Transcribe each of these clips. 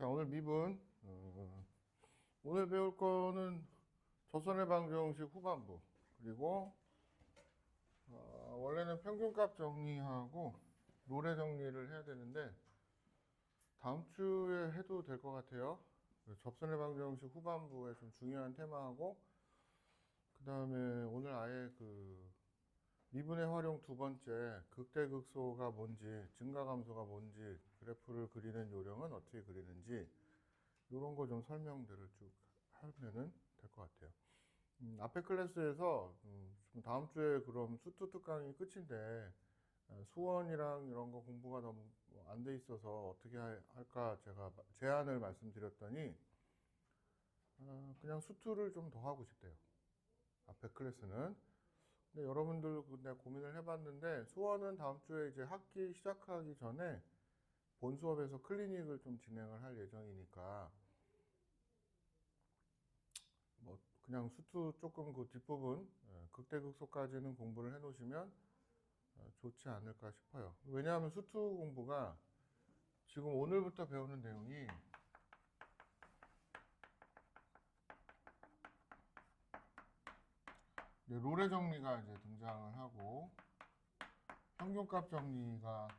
자, 오늘 미분. 오늘 배울 거는 접선의 방정식 후반부. 그리고 원래는 평균값 정리하고 롤의 정리를 해야 되는데 다음 주에 해도 될 것 같아요. 접선의 방정식 후반부에 좀 중요한 테마하고 그 다음에 오늘 아예 그 미분의 활용 두 번째 극대극소가 뭔지 증가감소가 뭔지 그래프를 그리는 요령은 어떻게 그리는지 이런 거 좀 설명들을 쭉 하면은 될 것 같아요. 앞에 클래스에서 다음 주에 그럼 수투 특강이 끝인데 수원이랑 이런 거 공부가 너무 안 돼 있어서 어떻게 할까 제가 제안을 말씀드렸더니 그냥 수투를 좀 더 하고 싶대요. 앞에 클래스는. 근데 여러분들 내가 고민을 해봤는데 수원은 다음 주에 이제 학기 시작하기 전에 본 수업에서 클리닉을 좀 진행을 할 예정이니까 뭐 그냥 수투 조금 그 뒷부분 극대극소까지는 공부를 해 놓으시면 좋지 않을까 싶어요. 왜냐하면 수투 공부가 지금 오늘부터 배우는 내용이 롤의 정리가 이제 등장을 하고 평균값 정리가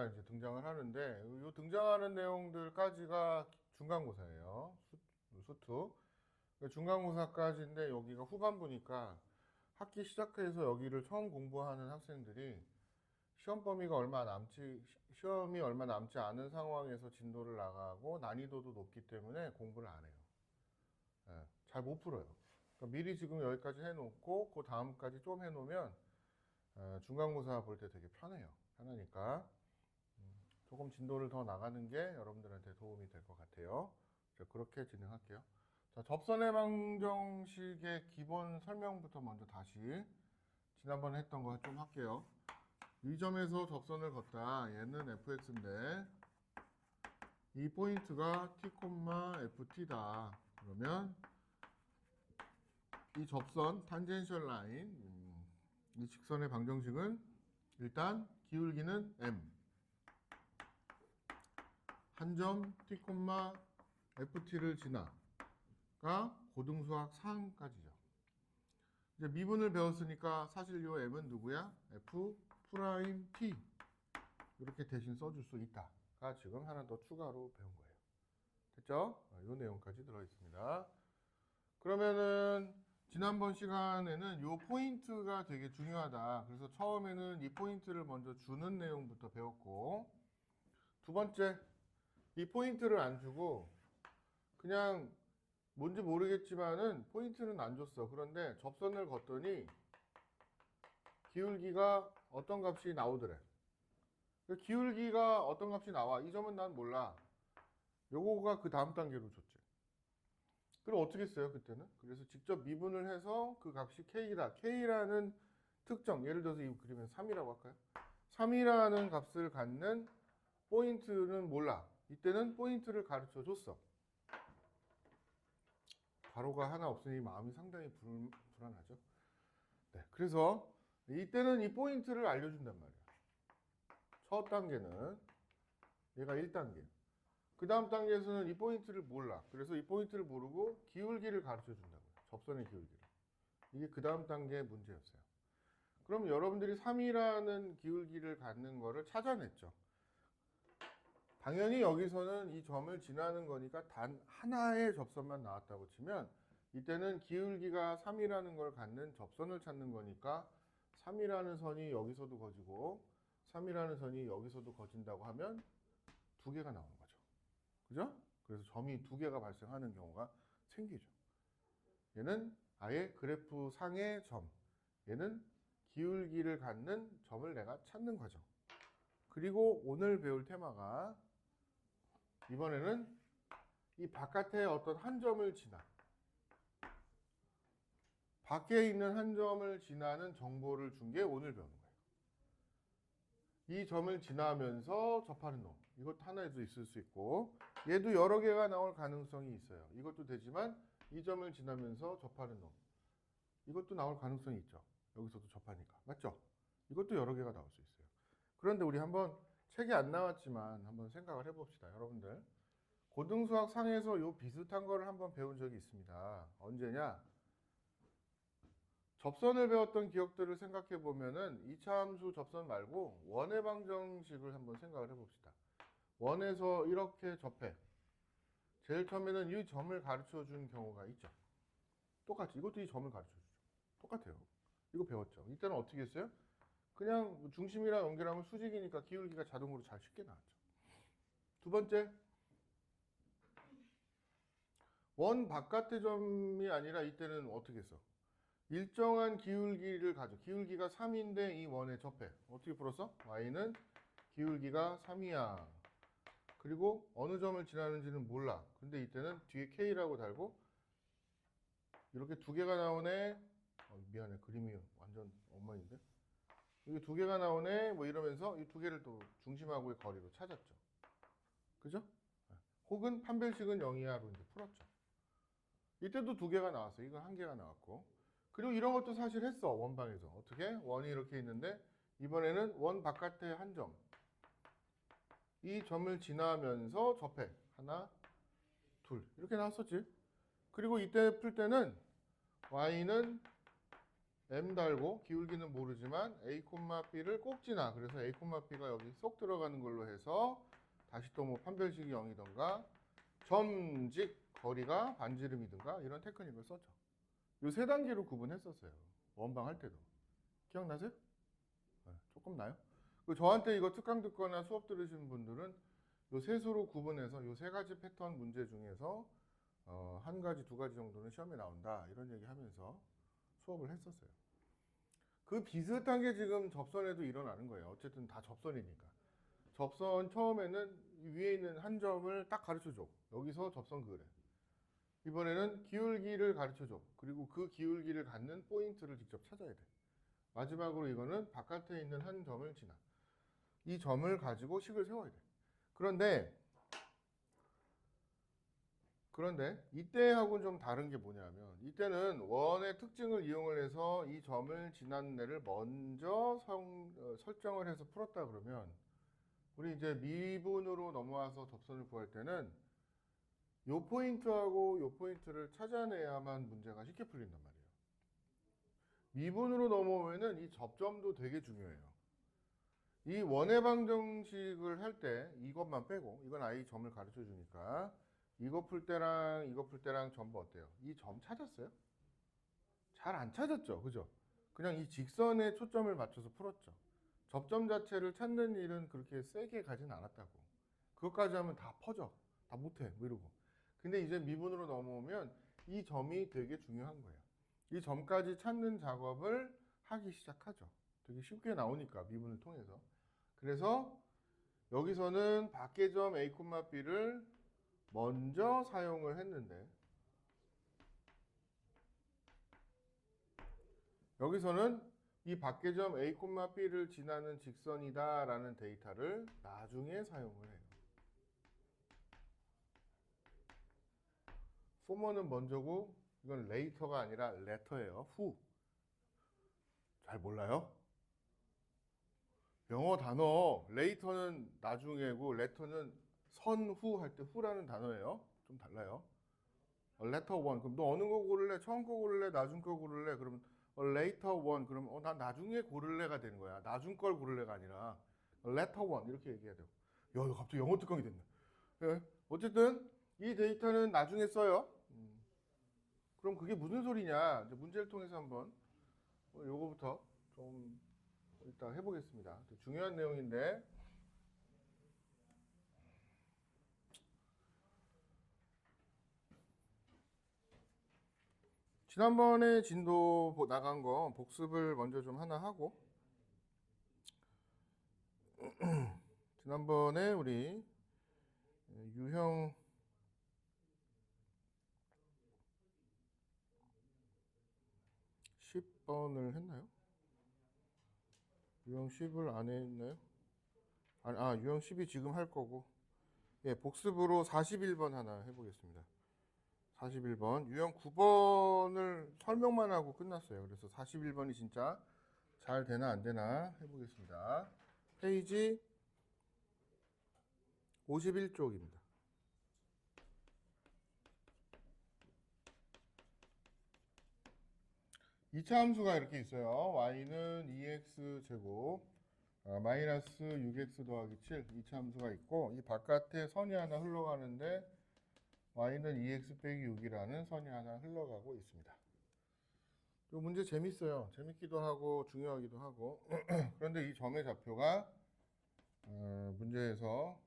이제 등장을 하는데 이 등장하는 내용들까지가 중간고사예요. 수투. 중간고사까지인데 여기가 후반부니까 학기 시작해서 여기를 처음 공부하는 학생들이 시험이 얼마 남지 않은 상황에서 진도를 나가고 난이도도 높기 때문에 공부를 안 해요. 잘 못 풀어요. 그러니까 미리 지금 여기까지 해놓고 그 다음까지 좀 해놓으면 중간고사 볼 때 되게 편하니까 조금 진도를 더 나가는 게 여러분들한테 도움이 될 것 같아요. 그렇게 진행할게요. 자, 접선의 방정식의 기본 설명부터 먼저 다시 지난번에 했던 거 좀 할게요. 이 점에서 접선을 걷다. 얘는 fx인데 이 포인트가 t, ft다. 그러면 이 접선 탄젠셜 라인 이 직선의 방정식은 일단 기울기는 m 한 점 t, ft를 지나가 고등수학 3까지죠. 이제 미분을 배웠으니까 사실 요 m은 누구야? f 프라임 t 이렇게 대신 써줄 수 있다가 지금 하나 더 추가로 배운 거예요. 됐죠? 요 내용까지 들어있습니다. 그러면은 지난번 시간에는 요 포인트가 되게 중요하다. 그래서 처음에는 이 포인트를 먼저 주는 내용부터 배웠고 두 번째 이 포인트를 안 주고 그냥 뭔지 모르겠지만은 포인트는 안 줬어. 그런데 접선을 걷더니 기울기가 어떤 값이 나오더래. 기울기가 어떤 값이 나와. 이 점은 난 몰라. 요거가 그 다음 단계로 줬지. 그럼 어떻게 써요 그때는? 그래서 직접 미분을 해서 그 값이 k다. k라는 특정, 예를 들어서 이 그리면 3이라고 할까요? 3이라는 값을 갖는 포인트는 몰라. 이때는 포인트를 가르쳐 줬어. 가로가 하나 없으니 마음이 상당히 불안하죠. 네, 그래서 이때는 이 포인트를 알려준단 말이야. 첫 단계는 얘가 1단계. 그 다음 단계에서는 이 포인트를 몰라. 그래서 이 포인트를 모르고 기울기를 가르쳐 준다고요. 접선의 기울기를. 이게 그 다음 단계의 문제였어요. 그럼 여러분들이 3이라는 기울기를 갖는 거를 찾아냈죠. 당연히 여기서는 이 점을 지나는 거니까 단 하나의 접선만 나왔다고 치면 이때는 기울기가 3이라는 걸 갖는 접선을 찾는 거니까 3이라는 선이 여기서도 거지고 3이라는 선이 여기서도 거진다고 하면 두 개가 나오는 거죠. 그죠? 그래서 점이 두 개가 발생하는 경우가 생기죠. 얘는 아예 그래프 상의 점, 얘는 기울기를 갖는 점을 내가 찾는 과정. 그리고 오늘 배울 테마가 이번에는 이 바깥에 어떤 한 점을 지나 밖에 있는 한 점을 지나는 정보를 준 게 오늘 배우는 거예요. 이 점을 지나면서 접하는 놈. 이것도 하나에도 있을 수 있고 얘도 여러 개가 나올 가능성이 있어요. 이것도 되지만 이 점을 지나면서 접하는 놈. 이것도 나올 가능성이 있죠. 여기서도 접하니까. 맞죠? 이것도 여러 개가 나올 수 있어요. 그런데 우리 한번 책에 안 나왔지만 한번 생각을 해봅시다. 여러분들 고등수학 상에서 요 비슷한 거를 한번 배운 적이 있습니다. 언제냐? 접선을 배웠던 기억들을 생각해 보면은 이차함수 접선 말고 원의 방정식을 한번 생각을 해봅시다. 원에서 이렇게 접해. 제일 처음에는 이 점을 가르쳐 준 경우가 있죠. 똑같이 이것도 이 점을 가르쳐 주죠. 똑같아요. 이거 배웠죠. 이때는 어떻게 했어요? 그냥 중심이랑 연결하면 수직이니까 기울기가 자동으로 잘 쉽게 나왔죠. 두 번째, 원 바깥의 점이 아니라 이때는 어떻게 했어? 일정한 기울기를 가져. 기울기가 3인데 이 원에 접해. 어떻게 풀었어? y는 기울기가 3이야. 그리고 어느 점을 지나는지는 몰라. 근데 이때는 뒤에 k라고 달고 이렇게 두 개가 나오네. 미안해. 그림이 완전 엉망인데. 여기 두 개가 나오네. 뭐 이러면서 이 두 개를 또 중심하고의 거리로 찾았죠. 그죠? 혹은 판별식은 0이야로 이제 풀었죠. 이때도 두 개가 나왔어요. 이건 한 개가 나왔고. 그리고 이런 것도 사실 했어. 원방에서. 어떻게? 원이 이렇게 있는데 이번에는 원 바깥에 한 점. 이 점을 지나면서 접해. 하나, 둘. 이렇게 나왔었지. 그리고 이때 풀 때는 y는 m 달고 기울기는 모르지만 a, b를 꼭 지나. 그래서 a, b가 여기 쏙 들어가는 걸로 해서 다시 또 뭐 판별식이 0이던가 점직 거리가 반지름이든가 이런 테크닉을 썼죠. 요 세 단계로 구분했었어요. 원방 할 때도. 기억나세요? 네, 조금 나요? 저한테 이거 특강 듣거나 수업 들으신 분들은 요 셋으로 구분해서 요 세 가지 패턴 문제 중에서 한 가지, 두 가지 정도는 시험에 나온다. 이런 얘기 하면서 수업을 했었어요. 그 비슷한 게 지금 접선에도 일어나는 거예요. 어쨌든 다 접선이니까. 접선 처음에는 위에 있는 한 점을 딱 가르쳐줘. 여기서 접선 그래. 이번에는 기울기를 가르쳐줘. 그리고 그 기울기를 갖는 포인트를 직접 찾아야 돼. 마지막으로 이거는 바깥에 있는 한 점을 지나. 이 점을 가지고 식을 세워야 돼. 그런데 이때하고는 좀 다른 게 뭐냐면 이때는 원의 특징을 이용을 해서 이 점을 지나는 애를 먼저 설정을 해서 풀었다 그러면 우리 이제 미분으로 넘어와서 접선을 구할 때는 요 포인트하고 요 포인트를 찾아내야만 문제가 쉽게 풀린단 말이에요. 미분으로 넘어오면은 이 접점도 되게 중요해요. 이 원의 방정식을 할 때 이것만 빼고 이건 아예 점을 가르쳐 주니까 이거 풀 때랑 전부 어때요? 이 점 찾았어요? 잘 안 찾았죠. 그죠? 그냥 이 직선에 초점을 맞춰서 풀었죠. 접점 자체를 찾는 일은 그렇게 세게 가진 않았다고. 그것까지 하면 다 퍼져. 다 못해. 뭐 이러고. 근데 이제 미분으로 넘어오면 이 점이 되게 중요한 거예요. 이 점까지 찾는 작업을 하기 시작하죠. 되게 쉽게 나오니까 미분을 통해서. 그래서 여기서는 밖의 점 A, B를 먼저 사용을 했는데 여기서는 이 밖의 점 A, B를 지나는 직선이다 라는 데이터를 나중에 사용을 해요. former는 먼저고 이건 later가 아니라 letter예요. 후. 잘 몰라요? 영어 단어 later는 나중에고 letter는 선후 할 때 후라는 단어예요. 좀 달라요. letter 1 그럼 너 어느 거 고를래? 처음 거 고를래? 나중 거 고를래? 그러면 later 1 그러면 난 나중에 고를래가 되는 거야. 나중 걸 고를래가 아니라 letter 1 이렇게 얘기해야 돼요. 야, 너 갑자기 영어 특강이 됐네. 네. 어쨌든 이 데이터는 나중에 써요. 그럼 그게 무슨 소리냐? 이제 문제를 통해서 한번 요거부터 좀 일단 해보겠습니다. 중요한 내용인데 지난번에 진도 나간 거 복습을 먼저 좀 하나 하고 지난번에 우리 유형 10번을 했나요? 유형 10을 안 했나요? 유형 10이 지금 할 거고 예, 복습으로 41번 하나 해보겠습니다. 41번 유형 9번을 설명만 하고 끝났어요. 그래서 41번이 진짜 잘 되나 안 되나 해보겠습니다. 페이지 51쪽입니다. 2차 함수가 이렇게 있어요. y는 2x 제곱 마이너스 6x 더하기 7 2차 함수가 있고, 이 바깥에 선이 하나 흘러가는데 y는 2x 빼기 6이라는 선이 하나 흘러가고 있습니다. 이 문제 재밌어요. 재밌기도 하고 중요하기도 하고. 그런데 이 점의 좌표가 문제에서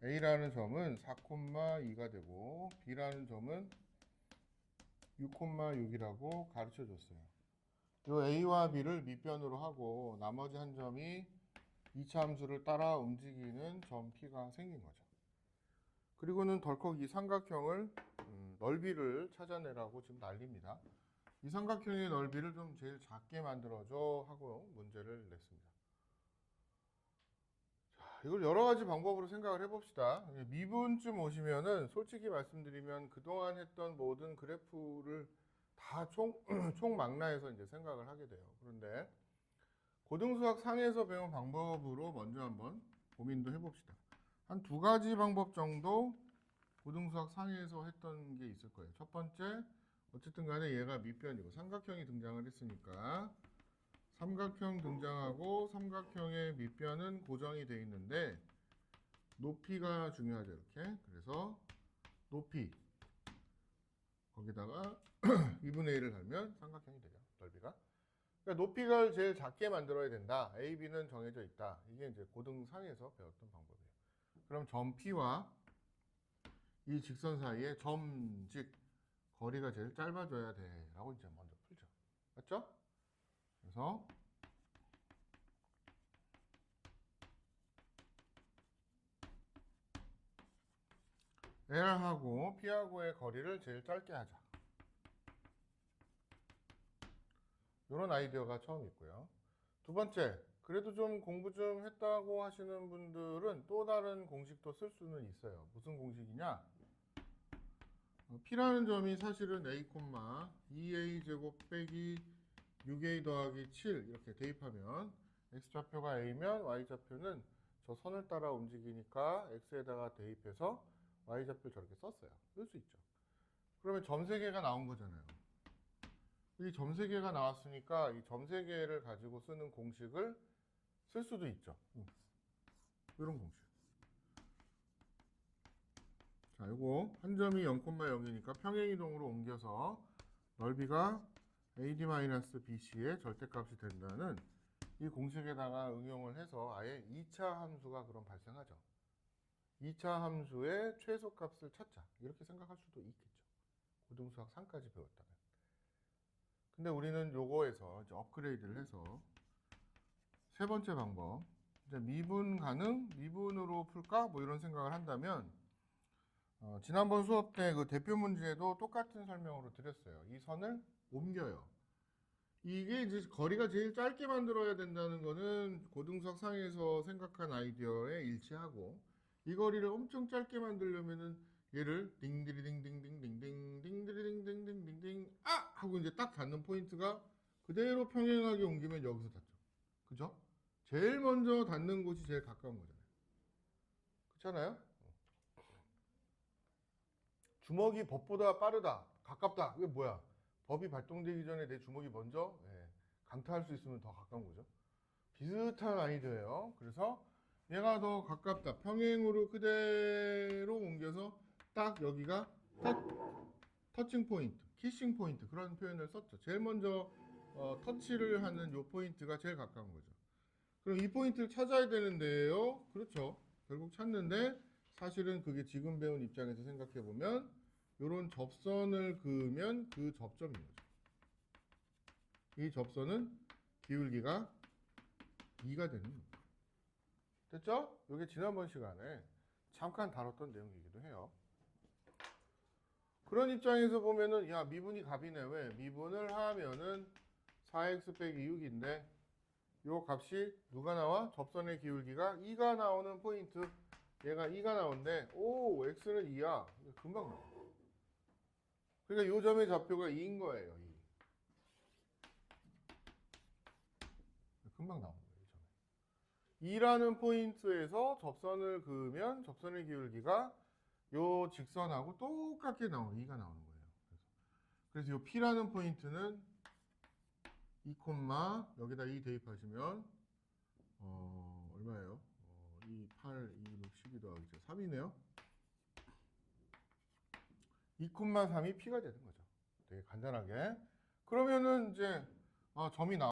A라는 점은 4,2가 되고 B라는 점은 6,6이라고 가르쳐 줬어요. 이 A와 B를 밑변으로 하고 나머지 한 점이 2차 함수를 따라 움직이는 점 P가 생긴 거죠. 그리고는 덜컥 이 삼각형을 넓이를 찾아내라고 지금 난립니다. 이 삼각형의 넓이를 좀 제일 작게 만들어줘 하고 문제를 냈습니다. 자, 이걸 여러 가지 방법으로 생각을 해봅시다. 미분쯤 오시면은 솔직히 말씀드리면 그동안 했던 모든 그래프를 다 총망라해서 이제 생각을 하게 돼요. 그런데 고등수학 상에서 배운 방법으로 먼저 한번 고민도 해봅시다. 한 두 가지 방법 정도 고등수학 상에서 했던 게 있을 거예요. 첫 번째, 어쨌든 간에 얘가 밑변이고 삼각형이 등장을 했으니까 삼각형 등장하고 삼각형의 밑변은 고정이 돼 있는데 높이가 중요하죠. 이렇게. 그래서 높이 거기다가 2분의 1을 하면 삼각형이 되죠. 넓이가. 그러니까 높이를 제일 작게 만들어야 된다. A, B는 정해져 있다. 이게 이제 고등상에서 배웠던 방법이에요. 그럼 점 P와 이 직선 사이에 점, 즉 거리가 제일 짧아져야 돼 라고 이제 먼저 풀죠. 맞죠? 그래서 L하고 P하고의 거리를 제일 짧게 하자. 이런 아이디어가 처음 있고요. 두 번째, 그래도 좀 공부 좀 했다고 하시는 분들은 또 다른 공식도 쓸 수는 있어요. 무슨 공식이냐? P라는 점이 사실은 A, 2A 제곱 빼기 6A 더하기 7 이렇게 대입하면 X좌표가 A면 Y좌표는 저 선을 따라 움직이니까 X에다가 대입해서 Y좌표 저렇게 썼어요. 쓸 수 있죠. 그러면 점 3개가 나온 거잖아요. 이 점 3개가 나왔으니까 이 점 3개를 가지고 쓰는 공식을 쓸 수도 있죠. 이런 공식. 자, 요거 한 점이 0,0이니까 평행이동으로 옮겨서 넓이가 AD-BC의 절대값이 된다는 이 공식에다가 응용을 해서 아예 2차 함수가 그럼 발생하죠. 2차 함수의 최소값을 찾자. 이렇게 생각할 수도 있겠죠. 고등수학 3까지 배웠다면. 근데 우리는 요거에서 이제 업그레이드를 해서 세 번째 방법, 이제 미분 가능, 미분으로 풀까? 뭐 이런 생각을 한다면 지난번 수업 때 그 대표 문제도 똑같은 설명으로 드렸어요. 이 선을 옮겨요. 이게 이제 거리가 제일 짧게 만들어야 된다는 거는 고등수학 상에서 생각한 아이디어에 일치하고, 이 거리를 엄청 짧게 만들려면은 얘를 딩디리딩딩딩딩딩 딩디리딩딩딩딩 하고 이제 딱 닿는 포인트가 그대로 평행하게 옮기면 여기서 닿죠. 그죠? 제일 먼저 닿는 곳이 제일 가까운 거잖아요. 그렇잖아요? 주먹이 법보다 빠르다, 가깝다. 이게 뭐야? 법이 발동되기 전에 내 주먹이 먼저 강타할 수 있으면 더 가까운 거죠. 비슷한 아이디어예요. 그래서 얘가 더 가깝다. 평행으로 그대로 옮겨서 딱 여기가 터칭 포인트, 키싱 포인트 그런 표현을 썼죠. 제일 먼저 터치를 하는 요 포인트가 제일 가까운 거죠. 그럼 이 포인트를 찾아야 되는데요. 그렇죠. 결국 찾는데 사실은 그게 지금 배운 입장에서 생각해 보면 요런 접선을 그으면 그 접점인 거죠. 이 접선은 기울기가 2가 되는 겁니다. 됐죠? 이게 지난번 시간에 잠깐 다뤘던 내용이기도 해요. 그런 입장에서 보면은 야, 미분이 갑이네. 왜? 미분을 하면은 4x 빼기 6인데 요 값이 누가 나와? 접선의 기울기가 2가 나오는 포인트. 얘가 2가 나오는데 오, x는 2야. 금방 나와. 그러니까 요 점의 좌표가 2인 거예요. 2. 금방 나오는 거예요. 2라는 포인트에서 접선을 그으면 접선의 기울기가 요 직선하고 똑같게 나오는 2가 나오는 거예요. 그래서 요 P라는 포인트는 2, 여기다 2 대입하시면 얼마예요? 2, 8, 2, 6, 12 더하기 3이네요. 2,3이 P가 되는 거죠. 되게 간단하게. 그러면은 이제 점이 나와.